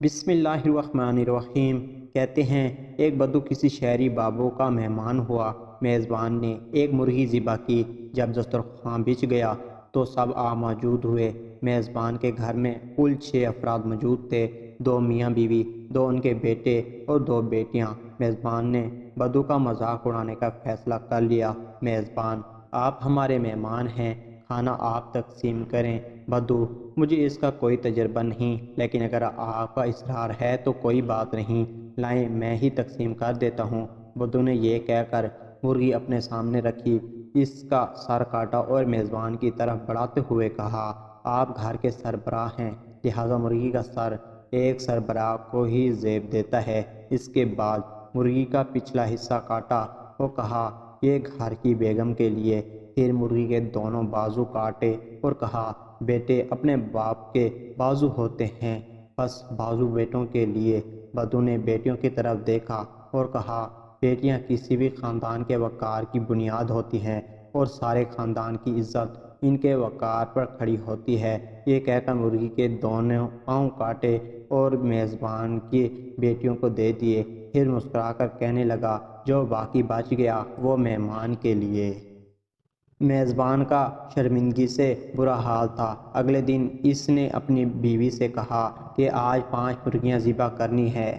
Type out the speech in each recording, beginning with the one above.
بسم اللہ الرحمن الرحیم۔ کہتے ہیں ایک بدو کسی شہری بابو کا مہمان ہوا۔ میزبان نے ایک مرغی ذبح کی۔ جب دسترخوان بچھ گیا تو سب موجود ہوئے۔ میزبان کے گھر میں کل 6 افراد موجود تھے، 2 میاں بیوی، 2 ان کے بیٹے اور 2 بیٹیاں۔ میزبان نے بدو کا مذاق اڑانے کا فیصلہ کر لیا۔ میزبان: آپ ہمارے مہمان ہیں، کھانا آپ تقسیم کریں۔ بدو: مجھے اس کا کوئی تجربہ نہیں، لیکن اگر آپ کا اصرار ہے تو کوئی بات نہیں، لائیں میں ہی تقسیم کر دیتا ہوں۔ بدو نے یہ کہہ کر مرغی اپنے سامنے رکھی، اس کا سر کاٹا اور میزبان کی طرف بڑھاتے ہوئے کہا، آپ گھر کے سربراہ ہیں، لہٰذا مرغی کا سر ایک سربراہ کو ہی زیب دیتا ہے۔ اس کے بعد مرغی کا پچھلا حصہ کاٹا اور کہا، یہ گھر کی بیگم کے لیے۔ پھر مرغی کے دونوں بازو کاٹے اور کہا، بیٹے اپنے باپ کے بازو ہوتے ہیں، بس بازو بیٹوں کے لیے۔ بدو نے بیٹیوں کی طرف دیکھا اور کہا، بیٹیاں کسی بھی خاندان کے وقار کی بنیاد ہوتی ہیں اور سارے خاندان کی عزت ان کے وقار پر کھڑی ہوتی ہے۔ یہ کہہ کر مرغی کے دونوں پاؤں کاٹے اور میزبان کی بیٹیوں کو دے دیے۔ پھر مسکرا کر کہنے لگا، جو باقی بچ گیا وہ مہمان کے لیے۔ میزبان کا شرمندگی سے برا حال تھا۔ اگلے دن اس نے اپنی بیوی سے کہا کہ آج 5 مرغیاں ذبح کرنی ہیں۔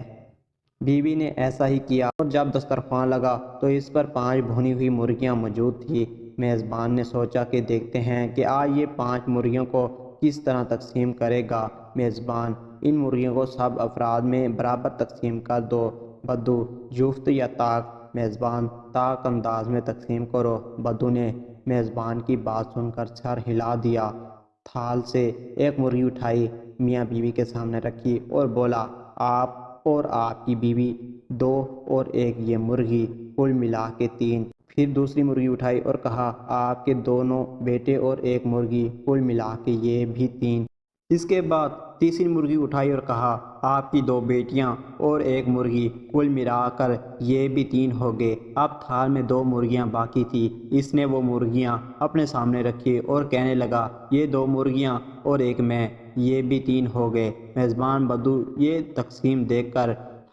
بیوی نے ایسا ہی کیا اور جب دسترخوان لگا تو اس پر 5 بھونی ہوئی مرغیاں موجود تھیں۔ میزبان نے سوچا کہ دیکھتے ہیں کہ آج یہ 5 مرغیوں کو کس طرح تقسیم کرے گا۔ میزبان: ان مرغیوں کو سب افراد میں برابر تقسیم کر دو۔ بدو: جفت یا طاق؟ میزبان: طاق انداز میں تقسیم کرو۔ بدو نے میزبان کی بات سن کر سر ہلا دیا، تھال سے ایک مرغی اٹھائی، میاں بیوی کے سامنے رکھی اور بولا، آپ اور آپ کی بیوی 2 اور 1 یہ مرغی، کل ملا کے 3۔ پھر دوسری مرغی اٹھائی اور کہا، آپ کے دونوں بیٹے اور 1 مرغی، کل ملا کے یہ بھی 3۔ اس کے بعد تیسری مرغی اٹھائی اور کہا، آپ کی 2 بیٹیاں اور 1 مرغی، کل ملا کر یہ بھی 3 ہو گئے۔ اب تھال میں 2 مرغیاں باقی تھیں۔ اس نے وہ مرغیاں اپنے سامنے رکھی اور کہنے لگا، یہ 2 مرغیاں اور 1 میں، یہ بھی 3 ہو گئے۔ میزبان بدو یہ تقسیم دیکھ کر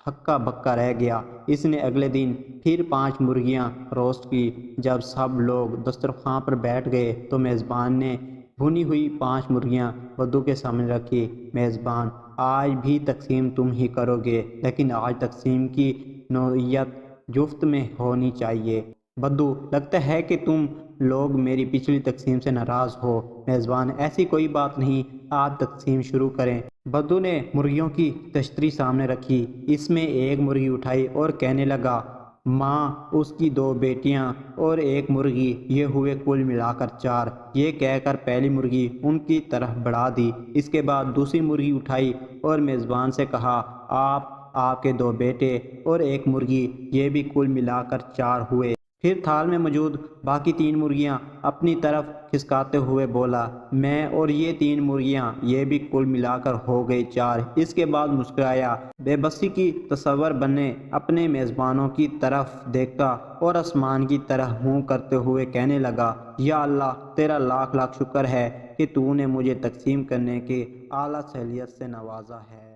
ہکا بکا رہ گیا۔ اس نے اگلے دن پھر 5 مرغیاں روسٹ کی۔ جب سب لوگ دسترخوان پر بیٹھ گئے تو میزبان نے بھنی ہوئی 5 مرغیاں بدو کے سامنے رکھی۔ میزبان: آج بھی تقسیم تم ہی کرو گے، لیکن آج تقسیم کی نوعیت جفت میں ہونی چاہیے۔ بدو: لگتا ہے کہ تم لوگ میری پچھلی تقسیم سے ناراض ہو۔ میزبان: ایسی کوئی بات نہیں، آپ تقسیم شروع کریں۔ بدو نے مرغیوں کی تشتری سامنے رکھی، اس میں 1 مرغی اٹھائی اور کہنے لگا، ماں، اس کی 2 بیٹیاں اور 1 مرغی، یہ ہوئے کل ملا کر 4۔ یہ کہہ کر پہلی مرغی ان کی طرف بڑھا دی۔ اس کے بعد دوسری مرغی اٹھائی اور میزبان سے کہا، آپ کے 2 بیٹے اور 1 مرغی، یہ بھی کل ملا کر 4 ہوئے۔ پھر تھال میں موجود باقی 3 مرغیاں اپنی طرف کھسکاتے ہوئے بولا، میں اور یہ 3 مرغیاں، یہ بھی کل ملا کر ہو گئے 4۔ اس کے بعد مسکرایا، بے بسی کی تصور بنے اپنے میزبانوں کی طرف دیکھا اور آسمان کی طرح منہ کرتے ہوئے کہنے لگا، یا اللہ، تیرا لاکھ لاکھ شکر ہے کہ تو نے مجھے تقسیم کرنے کی اعلیٰ صلاحیت سے نوازا ہے۔